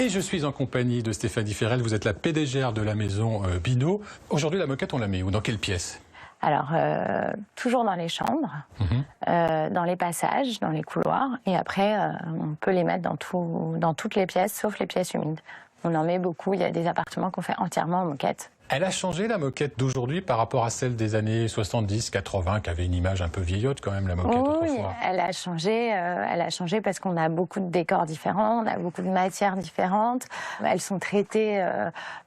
Et je suis en compagnie de Stéphanie Ferrel, vous êtes la PDGR de la maison Binot. Aujourd'hui, la moquette, on la met où? Dans quelle pièce? Alors, toujours dans les chambres, dans les passages, dans les couloirs. Et après, on peut les mettre dans toutes les pièces, sauf les pièces humides. On en met beaucoup. Il y a des appartements qu'on fait entièrement en moquette. Elle a changé, la moquette d'aujourd'hui, par rapport à celle des années 70, 80, qui avait une image un peu vieillotte quand même, la moquette autrefois. Oui, elle a changé parce qu'on a beaucoup de décors différents, on a beaucoup de matières différentes. Elles sont traitées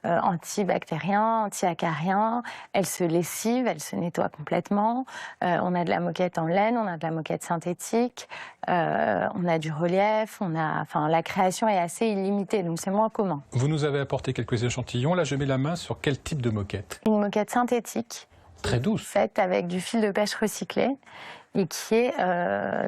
antibactériens, anti-acariens. Elles se lessivent, elles se nettoient complètement. On a de la moquette en laine, on a de la moquette synthétique, on a du relief. La création est assez illimitée, donc c'est moins commun. Vous nous avez apporté quelques échantillons. Là, je mets la main sur quel type de moquette? Une moquette synthétique. Très douce. Faite avec du fil de pêche recyclé et qui est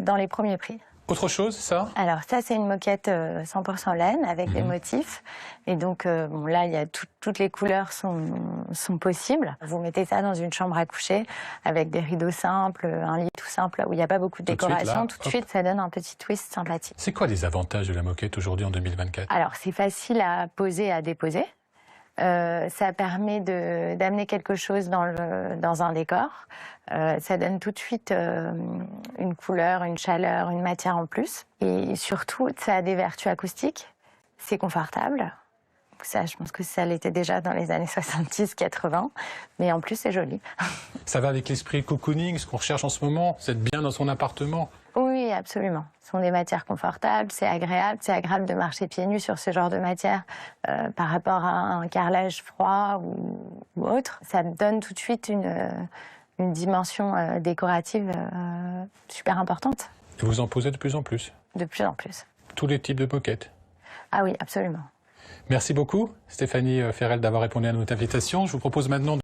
dans les premiers prix. Autre chose, ça? Alors ça, c'est une moquette 100% laine avec des motifs. Et donc là, il y a toutes les couleurs sont possibles. Vous mettez ça dans une chambre à coucher avec des rideaux simples, un lit tout simple où il n'y a pas beaucoup de décoration. Tout de suite, ça donne un petit twist sympathique. C'est quoi les avantages de la moquette aujourd'hui en 2024? Alors c'est facile à poser et à déposer. Ça permet d'amener quelque chose dans un décor. Ça donne tout de suite une couleur, une chaleur, une matière en plus. Et surtout, ça a des vertus acoustiques. C'est confortable. Ça, je pense que ça l'était déjà dans les années 70-80. Mais en plus, c'est joli. Ça va avec l'esprit cocooning, ce qu'on recherche en ce moment, c'est être bien dans son appartement. Oui, absolument. Ce sont des matières confortables, c'est agréable de marcher pieds nus sur ce genre de matière par rapport à un carrelage froid ou autre. Ça donne tout de suite une dimension décorative super importante. Et vous en posez de plus en plus? De plus en plus. Tous les types de moquettes? Ah oui, absolument. Merci beaucoup, Stéphanie Ferrel, d'avoir répondu à notre invitation. Je vous propose maintenant